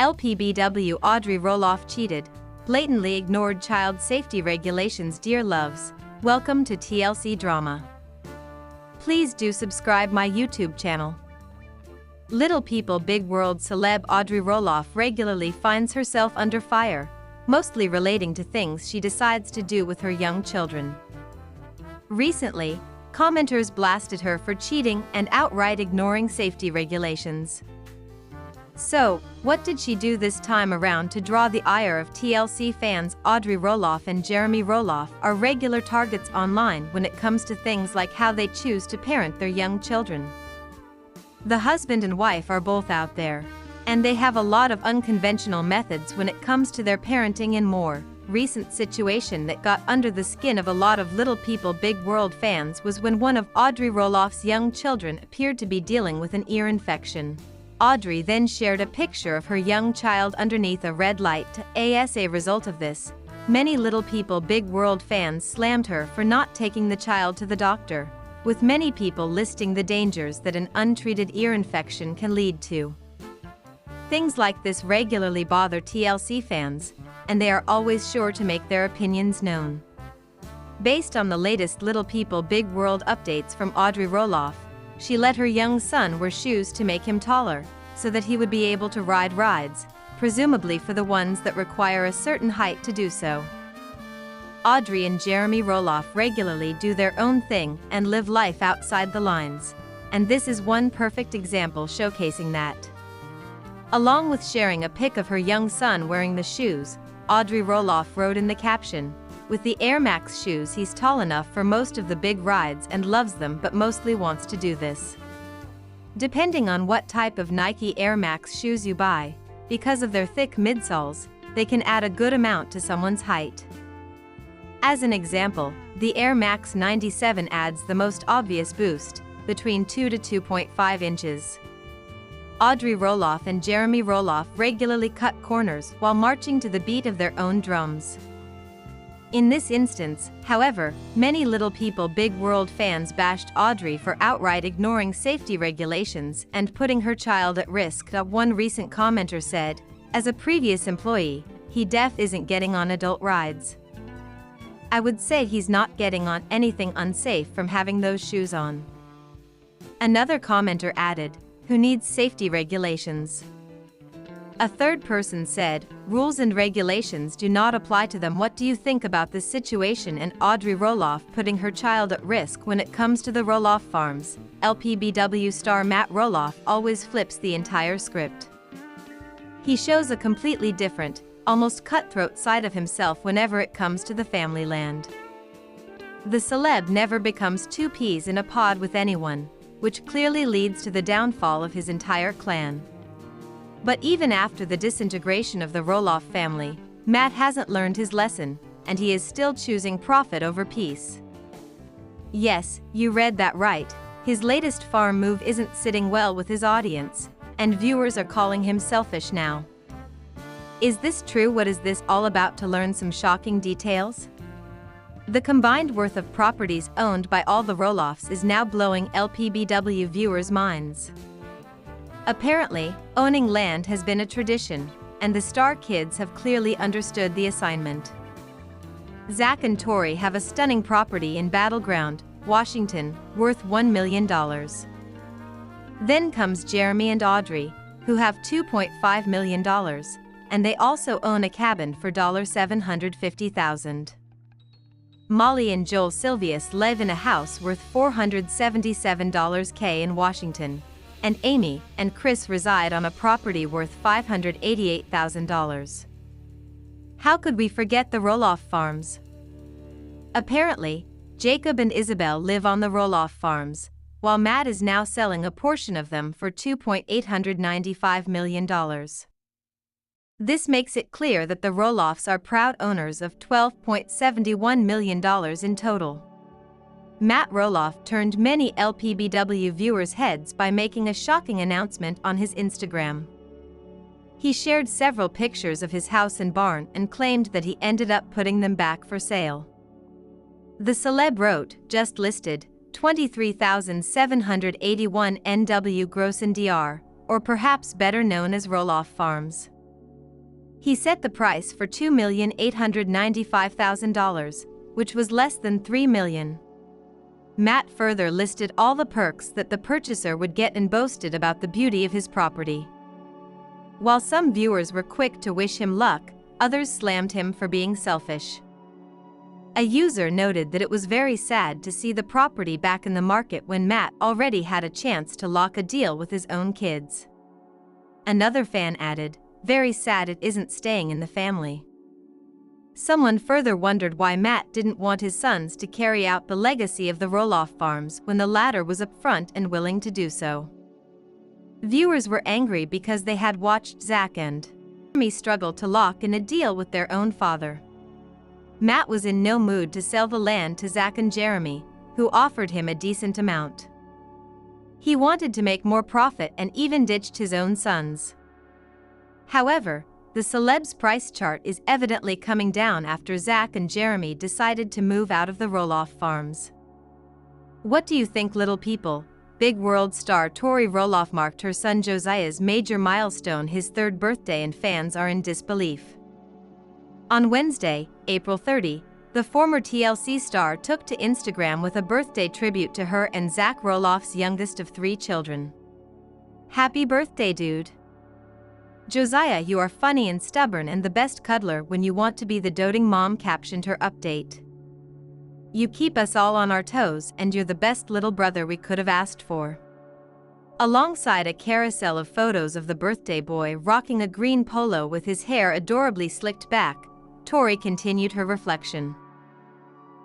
LPBW Audrey Roloff cheated, blatantly ignored child safety regulations. Dear loves, welcome to TLC Drama. Please do subscribe my YouTube channel. Little People Big World celeb Audrey Roloff regularly finds herself under fire, mostly relating to things she decides to do with her young children. Recently, commenters blasted her for cheating and outright ignoring safety regulations. So, what did she do this time around to draw the ire of TLC fans? Audrey Roloff and Jeremy Roloff are regular targets online when it comes to things like how they choose to parent their young children. The husband and wife are both out there, and they have a lot of unconventional methods when it comes to their parenting and more. Recent situation that got under the skin of a lot of Little People Big World fans was when one of Audrey Roloff's young children appeared to be dealing with an ear infection. Audrey then shared a picture of her young child underneath a red light. As a result of this, many Little People Big World fans slammed her for not taking the child to the doctor, with many people listing the dangers that an untreated ear infection can lead to. Things like this regularly bother TLC fans, and they are always sure to make their opinions known. Based on the latest Little People Big World updates from Audrey Roloff, she let her young son wear shoes to make him taller, so that he would be able to ride rides, presumably for the ones that require a certain height to do so. Audrey and Jeremy Roloff regularly do their own thing and live life outside the lines, and this is one perfect example showcasing that. Along with sharing a pic of her young son wearing the shoes, Audrey Roloff wrote in the caption, "With the Air Max shoes, he's tall enough for most of the big rides and loves them, but mostly wants to do this." Depending on what type of Nike Air Max shoes you buy, because of their thick midsoles, they can add a good amount to someone's height. As an example, the Air Max 97 adds the most obvious boost, between 2 to 2.5 inches. Audrey Roloff and Jeremy Roloff regularly cut corners while marching to the beat of their own drums. In this instance, however, many Little People Big World fans bashed Audrey for outright ignoring safety regulations and putting her child at risk. One recent commenter said, "As a previous employee, he def isn't getting on adult rides. I would say he's not getting on anything unsafe from having those shoes on." Another commenter added, "Who needs safety regulations?" A third person said, "Rules and regulations do not apply to them. What do you think about this situation and Audrey Roloff putting her child at risk when it comes to the Roloff Farms?" LPBW star Matt Roloff always flips the entire script. He shows a completely different, almost cutthroat side of himself whenever it comes to the family land. The celeb never becomes two peas in a pod with anyone, which clearly leads to the downfall of his entire clan. But even after the disintegration of the Roloff family, Matt hasn't learned his lesson, and he is still choosing profit over peace. Yes, you read that right, his latest farm move isn't sitting well with his audience, and viewers are calling him selfish now. Is this true? What is this all about? To learn some shocking details. The combined worth of properties owned by all the Roloffs is now blowing LPBW viewers' minds. Apparently, owning land has been a tradition, and the star kids have clearly understood the assignment. Zach and Tori have a stunning property in Battleground, Washington, worth $1 million. Then comes Jeremy and Audrey, who have $2.5 million, and they also own a cabin for $750,000. Molly and Joel Silvius live in a house worth $477K in Washington, and Amy and Chris reside on a property worth $588,000. How could we forget the Roloff Farms? Apparently, Jacob and Isabel live on the Roloff Farms, while Matt is now selling a portion of them for $2.895 million. This makes it clear that the Roloffs are proud owners of $12.71 million in total. Matt Roloff turned many LPBW viewers' heads by making a shocking announcement on his Instagram. He shared several pictures of his house and barn and claimed that he ended up putting them back for sale. The celeb wrote, "Just listed, 23,781 NW gross in DR, or perhaps better known as Roloff Farms. He set the price for $2,895,000, which was less than $3 million. Matt further listed all the perks that the purchaser would get and boasted about the beauty of his property. While some viewers were quick to wish him luck, others slammed him for being selfish. A user noted that it was very sad to see the property back in the market when Matt already had a chance to lock a deal with his own kids. Another fan added, "Very sad it isn't staying in the family." Someone further wondered why Matt didn't want his sons to carry out the legacy of the Roloff Farms when the latter was upfront and willing to do so. Viewers were angry because they had watched Zach and Jeremy struggle to lock in a deal with their own father. Matt was in no mood to sell the land to Zach and Jeremy, who offered him a decent amount. He wanted to make more profit and even ditched his own sons. However, the celeb's price chart is evidently coming down after Zach and Jeremy decided to move out of the Roloff Farms. What do you think, little people? Big world star Tori Roloff marked her son Josiah's major milestone, his 3rd birthday, and fans are in disbelief. On Wednesday, April 30, the former TLC star took to Instagram with a birthday tribute to her and Zach Roloff's youngest of 3 children. "Happy birthday, dude. Josiah, you are funny and stubborn and the best cuddler when you want to be," the doting mom captioned her update. "You keep us all on our toes and you're the best little brother we could have asked for." Alongside a carousel of photos of the birthday boy rocking a green polo with his hair adorably slicked back, Tori continued her reflection.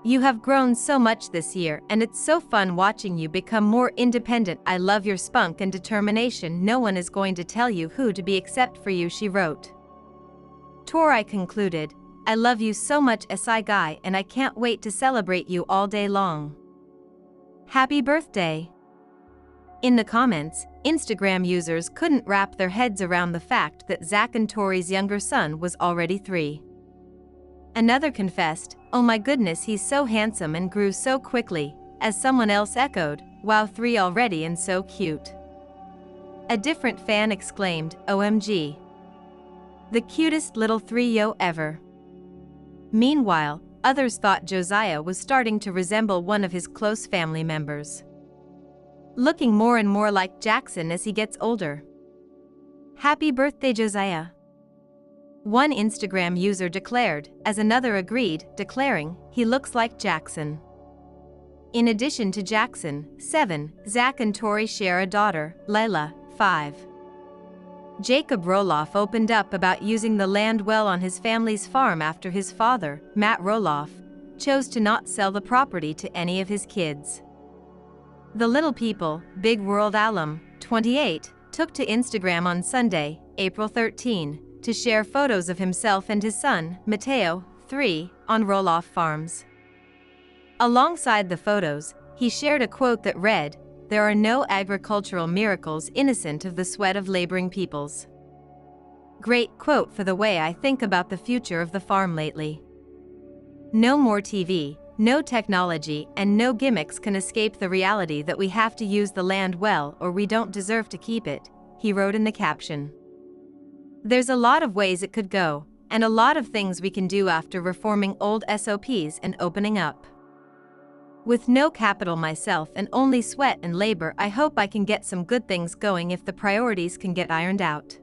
"You have grown so much this year and it's so fun watching you become more independent. I love your spunk and determination. No one is going to tell you who to be except for you," she wrote. Tori concluded, "I love you so much, SI guy, and I can't wait to celebrate you all day long. Happy birthday." In the comments, Instagram users couldn't wrap their heads around the fact that Zach and Tori's younger son was already 3. Another confessed, "Oh my goodness, he's so handsome and grew so quickly," as someone else echoed, "Wow, 3 already and so cute." A different fan exclaimed, "OMG. The cutest little 3-yo ever." Meanwhile, others thought Josiah was starting to resemble one of his close family members, looking more and more like Jackson as he gets older. "Happy birthday, Josiah," one Instagram user declared, as another agreed, declaring, "He looks like Jackson." In addition to Jackson, 7, Zach and Tori share a daughter, Layla, 5. Jacob Roloff opened up about using the land well on his family's farm after his father, Matt Roloff, chose to not sell the property to any of his kids. The little people, Big World alum, 28, took to Instagram on Sunday, April 13, to share photos of himself and his son, Mateo, 3, on Roloff Farms. Alongside the photos, he shared a quote that read, "There are no agricultural miracles innocent of the sweat of laboring peoples." Great quote for the way I think about the future of the farm lately. "No more TV, no technology, and no gimmicks can escape the reality that we have to use the land well or we don't deserve to keep it," he wrote in the caption. "There's a lot of ways it could go, and a lot of things we can do after reforming old SOPs and opening up. With no capital myself and only sweat and labor, I hope I can get some good things going if the priorities can get ironed out."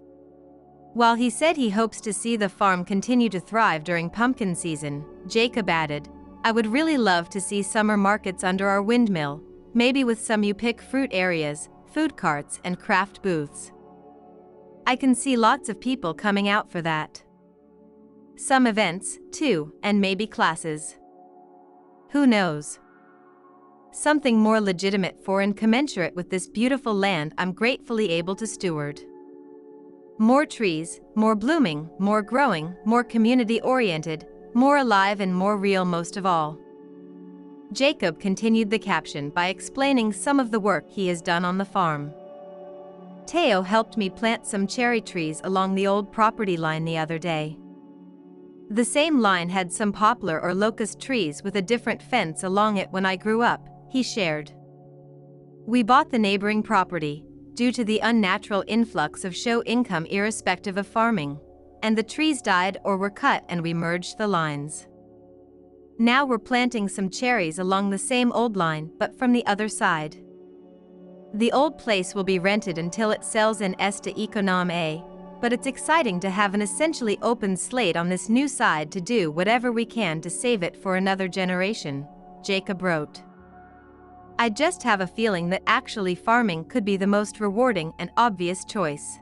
While he said he hopes to see the farm continue to thrive during pumpkin season, Jacob added, "I would really love to see summer markets under our windmill, maybe with some you pick fruit areas, food carts and craft booths. I can see lots of people coming out for that. Some events, too, and maybe classes. Who knows? Something more legitimate for and commensurate with this beautiful land I'm gratefully able to steward. More trees, more blooming, more growing, more community-oriented, more alive and more real most of all." Jacob continued the caption by explaining some of the work he has done on the farm. "Teo helped me plant some cherry trees along the old property line the other day. The same line had some poplar or locust trees with a different fence along it when I grew up," he shared. "We bought the neighboring property, due to the unnatural influx of show income irrespective of farming, and the trees died or were cut and we merged the lines. Now we're planting some cherries along the same old line but from the other side. The old place will be rented until it sells in esta econom A, but it's exciting to have an essentially open slate on this new side to do whatever we can to save it for another generation, Jacob wrote. I just have a feeling that actually farming could be the most rewarding and obvious choice.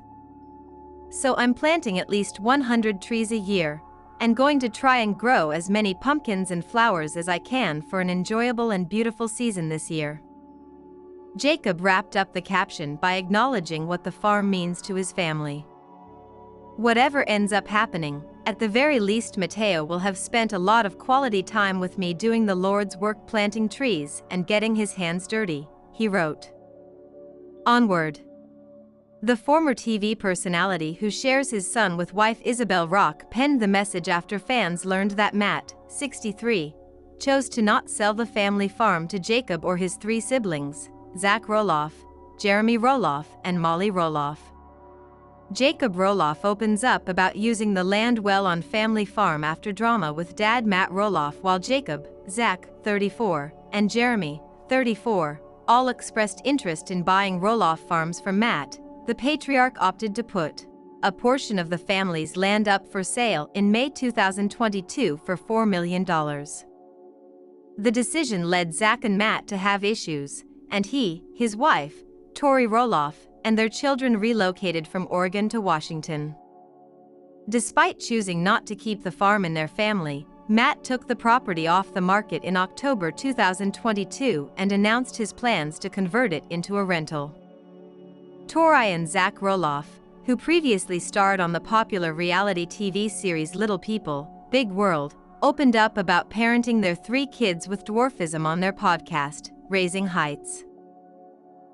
So I'm planting at least 100 trees a year, and going to try and grow as many pumpkins and flowers as I can for an enjoyable and beautiful season this year. Jacob wrapped up the caption by acknowledging what the farm means to his family. Whatever ends up happening, at the very least Matteo will have spent a lot of quality time with me doing the Lord's work planting trees and getting his hands dirty, he wrote. Onward. The former TV personality who shares his son with wife Isabel Rock penned the message after fans learned that Matt, 63, chose to not sell the family farm to Jacob or his 3 siblings, Zach Roloff, Jeremy Roloff, and Molly Roloff. Jacob Roloff opens up about using the land well on family farm after drama with dad Matt Roloff, while Jacob, Zach, 34, and Jeremy, 34, all expressed interest in buying Roloff Farms from Matt. The patriarch opted to put a portion of the family's land up for sale in May 2022 for $4 million. The decision led Zach and Matt to have issues, and he, his wife, Tori Roloff, and their children relocated from Oregon to Washington. Despite choosing not to keep the farm in their family, Matt took the property off the market in October 2022 and announced his plans to convert it into a rental. Tori and Zach Roloff, who previously starred on the popular reality TV series Little People, Big World, opened up about parenting their 3 kids with dwarfism on their podcast, Raising Heights.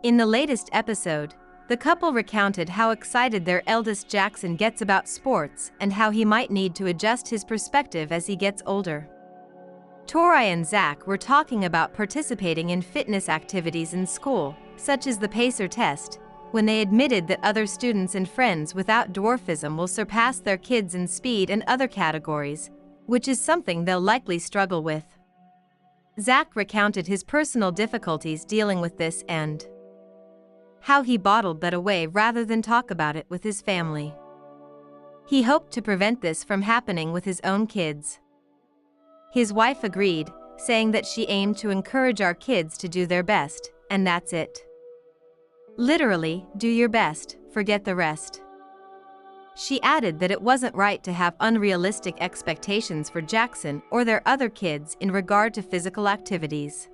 In the latest episode, the couple recounted how excited their eldest Jackson gets about sports and how he might need to adjust his perspective as he gets older. Tori and Zach were talking about participating in fitness activities in school, such as the pacer test, when they admitted that other students and friends without dwarfism will surpass their kids in speed and other categories, which is something they'll likely struggle with. Zach recounted his personal difficulties dealing with this and how he bottled that away rather than talk about it with his family. He hoped to prevent this from happening with his own kids. His wife agreed, saying that she aimed to encourage our kids to do their best, and that's it. Literally, do your best, forget the rest. She added that it wasn't right to have unrealistic expectations for Jackson or their other kids in regard to physical activities.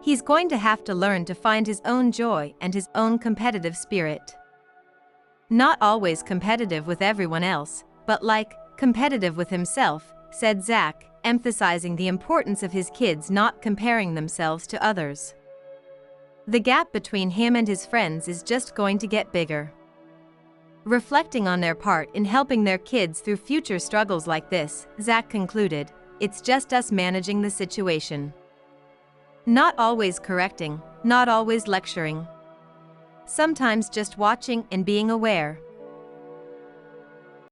He's going to have to learn to find his own joy and his own competitive spirit. Not always competitive with everyone else, but competitive with himself, said Zach, emphasizing the importance of his kids not comparing themselves to others. The gap between him and his friends is just going to get bigger. Reflecting on their part in helping their kids through future struggles like this, Zach concluded, "It's just us managing the situation. Not always correcting, not always lecturing. Sometimes just watching and being aware."